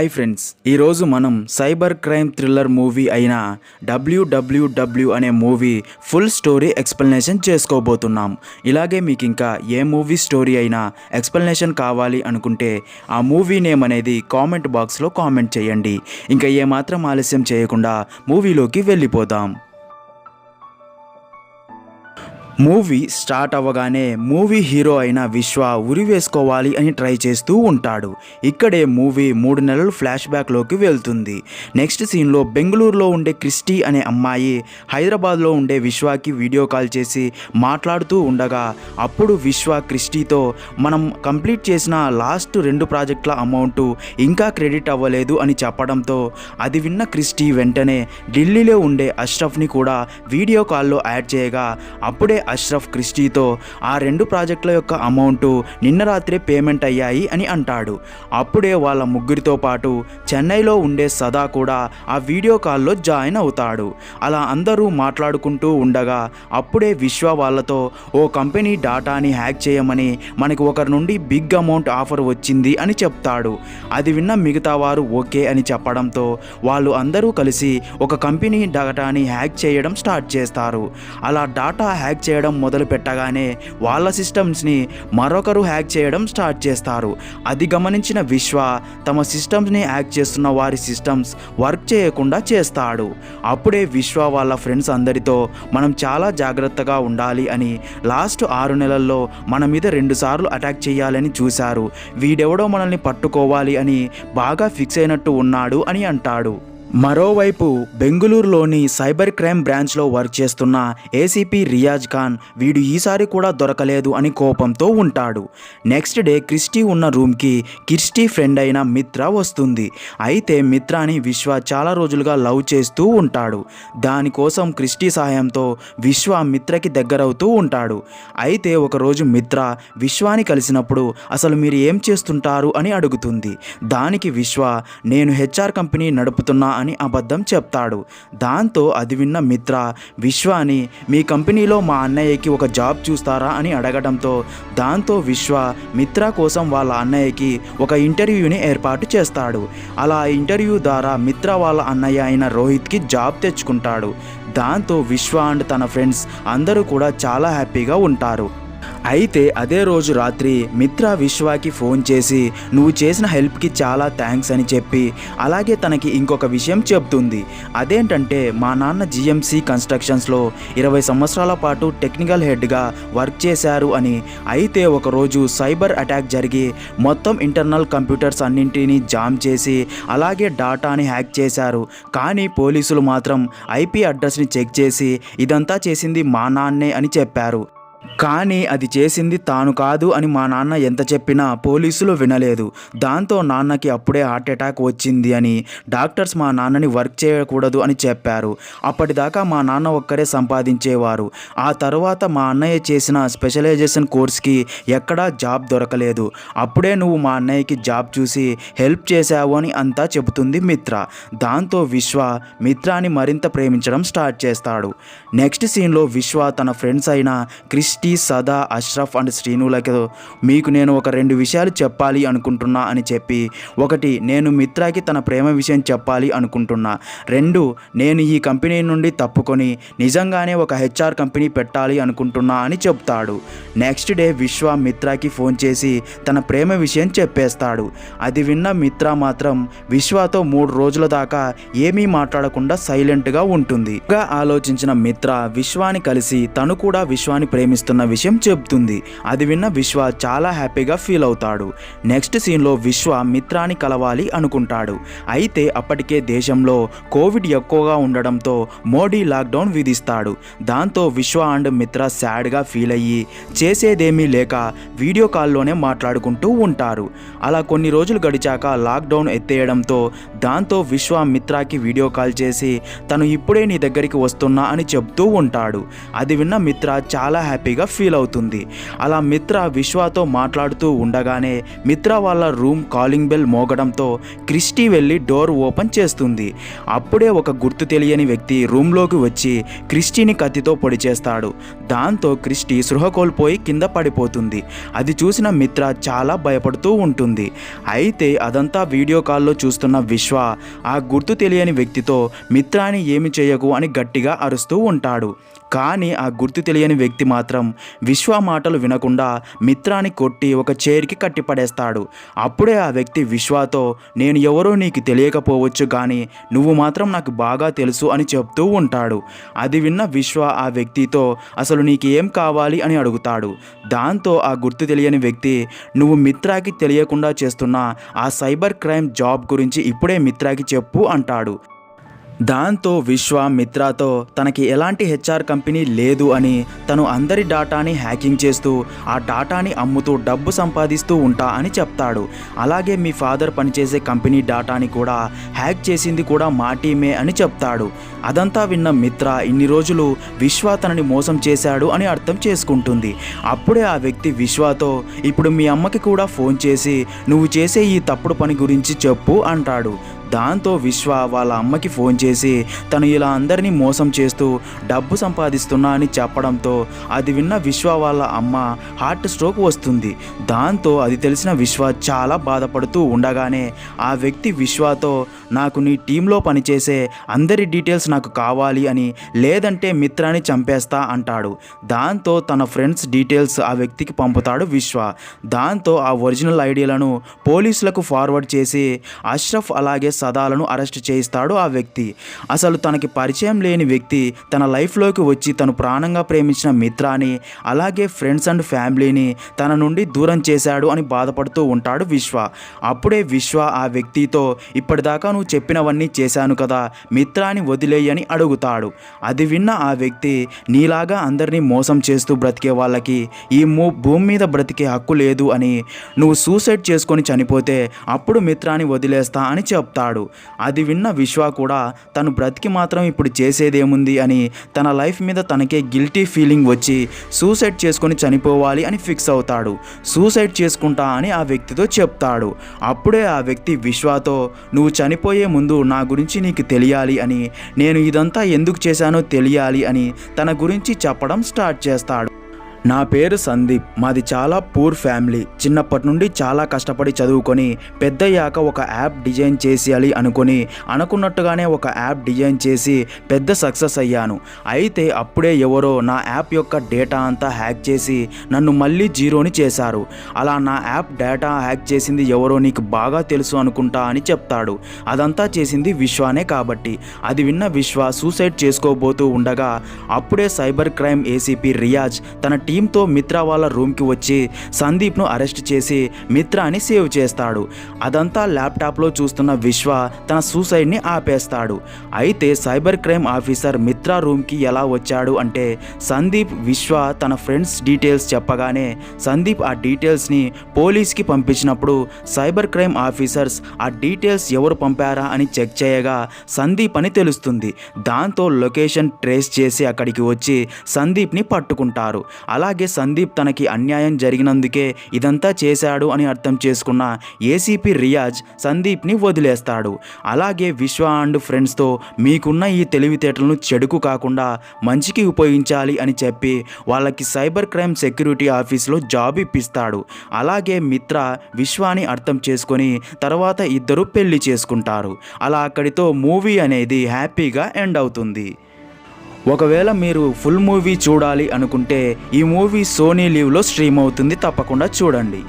Hi friends, ఈరోజు మనం cyber crime thriller movie అయిన WWW అనే మూవీ ఫుల్ స్టోరీ ఎక్స్ప్లెనేషన్ చేసుకోబోతున్నాం. ఇలాగే మీకు ఇంకా ఏ మూవీ స్టోరీ అయినా ఎక్స్ప్లెనేషన్ కావాలి అనుకుంటే ఆ మూవీ నేమ్ అనేది కామెంట్ బాక్స్లో కామెంట్ చేయండి. ఇంకా ఏమాత్రం ఆలస్యం చేయకుండా మూవీలోకి వెళ్ళిపోదాం. మూవీ స్టార్ట్ అవ్వగానే మూవీ హీరో అయిన విశ్వ ఉరి వేసుకోవాలి అని ట్రై చేస్తూ ఉంటాడు. ఇక్కడే మూవీ 3 నెలలు ఫ్లాష్ బ్యాక్లోకి వెళ్తుంది. నెక్స్ట్ సీన్లో బెంగళూరులో ఉండే క్రిస్టీ అనే అమ్మాయి హైదరాబాద్లో ఉండే విశ్వకి వీడియో కాల్ చేసి మాట్లాడుతూ ఉండగా అప్పుడు విశ్వ క్రిస్టీతో మనం కంప్లీట్ చేసిన లాస్ట్ 2 ప్రాజెక్టుల అమౌంట్ ఇంకా క్రెడిట్ అవ్వలేదు అని చెప్పడంతో అది విన్న క్రిస్టీ వెంటనే ఢిల్లీలో ఉండే అష్రఫ్ని కూడా వీడియో కాల్లో యాడ్ చేయగా అప్పుడే అష్రఫ్ క్రిస్టీతో ఆ 2 ప్రాజెక్టుల యొక్క అమౌంట్ నిన్న రాత్రే పేమెంట్ అయ్యాయి అని అంటాడు. అప్పుడే వాళ్ళ ముగ్గురితో పాటు చెన్నైలో ఉండే సదా కూడా ఆ వీడియో కాల్లో జాయిన్ అవుతాడు. అలా అందరూ మాట్లాడుకుంటూ ఉండగా అప్పుడే విశ్వ వాళ్ళతో ఓ కంపెనీ డాటాని హ్యాక్ చేయమని మనకి ఒకరి నుండి బిగ్ అమౌంట్ ఆఫర్ వచ్చింది అని చెప్తాడు. అది విన్న మిగతా వారు ఓకే అని చెప్పడంతో వాళ్ళు అందరూ కలిసి ఒక కంపెనీ డాటాని హ్యాక్ చేయడం స్టార్ట్ చేస్తారు. అలా డాటా హ్యాక్ చేయడం మొదలు పెట్టగానే వాళ్ళ సిస్టమ్స్ని మరొకరు హ్యాక్ చేయడం స్టార్ట్ చేస్తారు. అది గమనించిన విశ్వ తమ సిస్టమ్స్ని హ్యాక్ చేస్తున్న వారి సిస్టమ్స్ వర్క్ చేయకుండా చేస్తాడు. అప్పుడే విశ్వ వాళ్ళ ఫ్రెండ్స్ అందరితో మనం చాలా జాగ్రత్తగా ఉండాలి అని లాస్ట్ 6 నెలల్లో మన మీద 2 సార్లు అటాక్ చేయాలని చూశారు. వీడెవడో మనల్ని పట్టుకోవాలి అని బాగా ఫిక్స్ అయినట్టు ఉన్నాడు అని అంటాడు. మరోవైపు బెంగళూరులోని సైబర్ క్రైమ్ బ్రాంచ్లో వర్క్ చేస్తున్న ఏసీపీ రియాజ్ ఖాన్ వీడు ఈసారి కూడా దొరకలేదు అని కోపంతో ఉంటాడు. నెక్స్ట్ డే క్రిస్టీ ఉన్న రూమ్కి క్రిస్టీ ఫ్రెండ్ అయిన మిత్ర వస్తుంది. అయితే మిత్రాని విశ్వ చాలా రోజులుగా లవ్ చేస్తూ ఉంటాడు. దానికోసం క్రిస్టీ సహాయంతో విశ్వ మిత్రకి దగ్గరవుతూ ఉంటాడు. అయితే ఒకరోజు మిత్ర విశ్వాని కలిసినప్పుడు అసలు మీరు ఏం చేస్తుంటారు అని అడుగుతుంది. దానికి విశ్వ నేను హెచ్ఆర్ కంపెనీ నడుపుతున్నా అని అబద్ధం చెప్తాడు. దాంతో అది విన్న మిత్ర విశ్వాని మీ కంపెనీలో మా అన్నయ్యకి ఒక జాబ్ చూస్తారా అని అడగడంతో దాంతో విశ్వ మిత్ర కోసం వాళ్ళ అన్నయ్యకి ఒక ఇంటర్వ్యూని ఏర్పాటు చేస్తాడు. అలా ఇంటర్వ్యూ ద్వారా మిత్ర వాళ్ళ అన్నయ్య అయిన రోహిత్కి జాబ్ తెచ్చుకుంటాడు. దాంతో విశ్వ అండ్ తన ఫ్రెండ్స్ అందరూ కూడా చాలా హ్యాపీగా ఉంటారు. అయితే అదే రోజు రాత్రి మిత్ర విశ్వాకి ఫోన్ చేసి నువ్వు చేసిన హెల్ప్కి చాలా థ్యాంక్స్ అని చెప్పి అలాగే తనకి ఇంకొక విషయం చెప్తుంది. అదేంటంటే మా నాన్న జిఎంసి కన్స్ట్రక్షన్స్లో 20 సంవత్సరాల పాటు టెక్నికల్ హెడ్గా వర్క్ చేశారు అని. అయితే ఒకరోజు సైబర్ అటాక్ జరిగి మొత్తం ఇంటర్నల్ కంప్యూటర్స్ అన్నింటినీ జామ్ చేసి అలాగే డాటాని హ్యాక్ చేశారు. కానీ పోలీసులు మాత్రం ఐపీ అడ్రస్ని చెక్ చేసి ఇదంతా చేసింది మా నాన్నే అని చెప్పారు. కానీ అది చేసింది తాను కాదు అని మా నాన్న ఎంత చెప్పినా పోలీసులు వినలేదు. దాంతో నాన్నకి అప్పుడే హార్ట్ అటాక్ వచ్చింది అని డాక్టర్స్ మా నాన్నని వర్క్ చేయకూడదు అని చెప్పారు. అప్పటిదాకా మా నాన్న ఒక్కరే సంపాదించేవారు. ఆ తర్వాత మా అన్నయ్య చేసిన స్పెషలైజేషన్ కోర్స్కి ఎక్కడా జాబ్ దొరకలేదు. అప్పుడే నువ్వు మా అన్నయ్యకి జాబ్ చూసి హెల్ప్ చేశావు అని అంతా చెబుతుంది మిత్ర. దాంతో విశ్వ మిత్రాని మరింత ప్రేమించడం స్టార్ట్ చేస్తాడు. నెక్స్ట్ సీన్లో విశ్వ తన ఫ్రెండ్స్ అయిన క్రిస్టీ, సదా, అష్రఫ్ అండ్ శ్రీనులతో మీకు నేను ఒక 2 విషయాలు చెప్పాలి అనుకుంటున్నా అని చెప్పి 1 నేను మిత్రాకి తన ప్రేమ విషయం చెప్పాలి అనుకుంటున్నా, 2 నేను ఈ కంపెనీ నుండి తప్పుకొని నిజంగానే ఒక హెచ్ఆర్ కంపెనీ పెట్టాలి అనుకుంటున్నా అని చెప్తాడు. నెక్స్ట్ డే విశ్వ మిత్రాకి ఫోన్ చేసి తన ప్రేమ విషయం చెప్పేస్తాడు. అది విన్న మిత్ర మాత్రం విశ్వతో 3 రోజుల దాకా ఏమీ మాట్లాడకుండా సైలెంట్గా ఉంటుంది. ఆలోచించిన మిత్ర విశ్వాని కలిసి తను కూడా విశ్వాని ప్రేమిస్తున్న విషయం చెబుతుంది. అది విన్న విశ్వ చాలా హ్యాపీగా ఫీల్ అవుతాడు. నెక్స్ట్ సీన్లో విశ్వ మిత్రాని కలవాలి అనుకుంటాడు. అయితే అప్పటికే దేశంలో కోవిడ్ ఎక్కువగా ఉండడంతో మోడీ లాక్డౌన్ విధిస్తాడు. దాంతో విశ్వ అండ్ మిత్ర సాడ్గా ఫీల్ అయ్యి చేసేదేమీ లేక వీడియో కాల్లోనే మాట్లాడుకుంటూ ఉంటారు. అలా కొన్ని రోజులు గడిచాక లాక్డౌన్ ఎత్తేయడంతో దాంతో విశ్వ మిత్రాకి వీడియో కాల్ చేసి తను ఇప్పుడే నీ దగ్గరికి వస్తున్నా అని చెప్తూ ఉంటాడు. అది విన్న మిత్ర చాలా హ్యాపీగా ఫీల్ అవుతుంది. అలా మిత్ర విశ్వతో మాట్లాడుతూ ఉండగానే మిత్ర వాళ్ళ రూమ్ కాలింగ్ బెల్ మోగడంతో క్రిస్టీ వెళ్ళి డోర్ ఓపెన్ చేస్తుంది. అప్పుడే ఒక గుర్తు తెలియని వ్యక్తి రూమ్లోకి వచ్చి క్రిస్టీని కత్తితో పొడి చేస్తాడు. దాంతో క్రిస్టీ సృహ కోల్పోయి కింద పడిపోతుంది. అది చూసిన మిత్ర చాలా భయపడుతూ ఉంటుంది. అయితే అదంతా వీడియో కాల్లో చూస్తున్న విశ్వ ఆ గుర్తు తెలియని వ్యక్తితో మిత్రాని ఏమి చేయకు అని గట్టిగా అరుస్తూ ఉంటాడు. కానీ ఆ గుర్తు తెలియని వ్యక్తి మాత్రం విశ్వ మాటలు వినకుండా మిత్రాని కొట్టి ఒక చైర్కి కట్టిపడేస్తాడు. అప్పుడే ఆ వ్యక్తి విశ్వతో నేను ఎవరో నీకు తెలియకపోవచ్చు కానీ నువ్వు మాత్రం నాకు బాగా తెలుసు అని చెప్తూ ఉంటాడు. అది విన్న విశ్వ ఆ వ్యక్తితో అసలు నీకు ఏం కావాలి అని అడుగుతాడు. దాంతో ఆ గుర్తు తెలియని వ్యక్తి నువ్వు మిత్రాకి తెలియకుండా చేస్తున్న ఆ సైబర్ క్రైమ్ జాబ్ గురించి ఇప్పుడే మిత్రాకి చెప్పు అంటాడు. దాంతో విశ్వ మిత్రాతో తనకి ఎలాంటి హెచ్ఆర్ కంపెనీ లేదు అని, తను అందరి డాటాని హ్యాకింగ్ చేస్తూ ఆ డాటాని అమ్ముతూ డబ్బు సంపాదిస్తూ ఉంటా అని చెప్తాడు. అలాగే మీ ఫాదర్ పనిచేసే కంపెనీ డాటాని కూడా హ్యాక్ చేసింది కూడా మా టీమే అని చెప్తాడు. అదంతా విన్న మిత్ర ఇన్ని రోజులు విశ్వ తనని మోసం చేశాడు అని అర్థం చేసుకుంటుంది. అప్పుడే ఆ వ్యక్తి విశ్వతో ఇప్పుడు మీ అమ్మకి కూడా ఫోన్ చేసి నువ్వు చేసే ఈ తప్పుడు పని గురించి చెప్పు అంటాడు. దాంతో విశ్వ వాళ్ళ అమ్మకి ఫోన్ చేసి తను ఇలా అందరినీ మోసం చేస్తూ డబ్బు సంపాదిస్తున్నా అని చెప్పడంతో అది విన్న విశ్వ వాళ్ళ అమ్మ హార్ట్ స్ట్రోక్ వస్తుంది. దాంతో అది తెలిసిన విశ్వ చాలా బాధపడుతూ ఉండగానే ఆ వ్యక్తి విశ్వతో నాకు నీ టీంలో పనిచేసే అందరి డీటెయిల్స్ నాకు కావాలి అని, లేదంటే మిత్రాన్ని చంపేస్తా అంటాడు. దాంతో తన ఫ్రెండ్స్ డీటెయిల్స్ ఆ వ్యక్తికి పంపుతాడు విశ్వ. దాంతో ఆ ఒరిజినల్ ఐడియాలను పోలీసులకు ఫార్వర్డ్ చేసి అష్రఫ్ అలాగే సదాలను అరెస్ట్ చేయిస్తాడు ఆ వ్యక్తి. అసలు తనకి పరిచయం లేని వ్యక్తి తన లైఫ్లోకి వచ్చి తను ప్రాణంగా ప్రేమించిన మిత్రాని అలాగే ఫ్రెండ్స్ అండ్ ఫ్యామిలీని తన నుండి దూరం చేశాడు అని బాధపడుతూ ఉంటాడు విశ్వ. అప్పుడే విశ్వ ఆ వ్యక్తితో ఇప్పటిదాకా నువ్వు చెప్పినవన్నీ చేశాను కదా, మిత్రాని వదిలేయని అడుగుతాడు. అది విన్న ఆ వ్యక్తి నీలాగా అందరినీ మోసం చేస్తూ బ్రతికే వాళ్ళకి ఈ భూమి మీద బ్రతికే హక్కు లేదు అని, నువ్వు సూసైడ్ చేసుకొని చనిపోతే అప్పుడు మిత్రాన్ని వదిలేస్తా అని చెప్తాడు. అది విన్న విశ్వ కూడా తను బ్రతికి మాత్రం ఇప్పుడు చేసేదేముంది అని తన లైఫ్ మీద తనకే గిల్టీ ఫీలింగ్ వచ్చి సూసైడ్ చేసుకొని చనిపోవాలి అని ఫిక్స్ అవుతాడు. సూసైడ్ చేసుకుంటా అని ఆ వ్యక్తితో చెప్తాడు. అప్పుడే ఆ వ్యక్తి విశ్వతో నువ్వు చనిపోయే ముందు నా గురించి నీకు తెలియాలి అని, నేను ఇదంతా ఎందుకు చేశానో తెలియాలి అని తన గురించి చెప్పడం స్టార్ట్ చేస్తాడు. నా పేరు సందీప్, మాది చాలా పూర్ ఫ్యామిలీ. చిన్నప్పటి నుండి చాలా కష్టపడి చదువుకొని పెద్దయ్యాక ఒక యాప్ డిజైన్ చేయాలి అనుకున్నట్టుగానే ఒక యాప్ డిజైన్ చేసి పెద్ద సక్సెస్ అయ్యాను. అయితే అప్పుడే ఎవరో నా యాప్ యొక్క డేటా అంతా హ్యాక్ చేసి నన్ను మళ్ళీ జీరోని చేశారు. అలా నా యాప్ డేటా హ్యాక్ చేసింది ఎవరో నీకు బాగా తెలుసు అనుకుంటా అని చెప్తాడు. అదంతా చేసింది విశ్వానే కాబట్టి. అది విన్న విశ్వ సూసైడ్ చేసుకోబోతూ ఉండగా అప్పుడే సైబర్ క్రైమ్ ఏసీపీ రియాజ్ తన టీంతో మిత్ర వాళ్ళ రూమ్కి వచ్చి సందీప్ను అరెస్ట్ చేసి మిత్రాని సేవ్ చేస్తాడు. అదంతా ల్యాప్టాప్లో చూస్తున్న విశ్వ తన సూసైడ్ని ఆపేస్తాడు. అయితే సైబర్ క్రైమ్ ఆఫీసర్ మిత్ర రూమ్కి ఎలా వచ్చాడు అంటే సందీప్ విశ్వ తన ఫ్రెండ్స్ డీటెయిల్స్ చెప్పగానే సందీప్ ఆ డీటెయిల్స్ని పోలీస్కి పంపించినప్పుడు సైబర్ క్రైమ్ ఆఫీసర్స్ ఆ డీటెయిల్స్ ఎవరు పంపారా అని చెక్ చేయగా సందీప్ అని తెలుస్తుంది. దాంతో లొకేషన్ ట్రేస్ చేసి అక్కడికి వచ్చి సందీప్ని పట్టుకుంటారు. అలాగే సందీప్ తనకి అన్యాయం జరిగినందుకే ఇదంతా చేశాడు అని అర్థం చేసుకున్న ఏసీపీ రియాజ్ సందీప్ని వదిలేస్తాడు. అలాగే విశ్వ అండ్ ఫ్రెండ్స్తో మీకున్న ఈ తెలివితేటలను చెడుకు కాకుండా మంచికి ఉపయోగించాలి అని చెప్పి వాళ్ళకి సైబర్ క్రైమ్ సెక్యూరిటీ ఆఫీస్లో జాబ్ ఇప్పిస్తాడు. అలాగే మిత్ర విశ్వాని అర్థం చేసుకొని తర్వాత ఇద్దరు పెళ్లి చేసుకుంటారు. అలా అక్కడితో మూవీ అనేది హ్యాపీగా ఎండ్ అవుతుంది. ఒకవేళ మీరు ఫుల్ మూవీ చూడాలి అనుకుంటే ఈ మూవీ సోనీ లీవ్లో స్ట్రీమ్ అవుతుంది, తప్పకుండా చూడండి.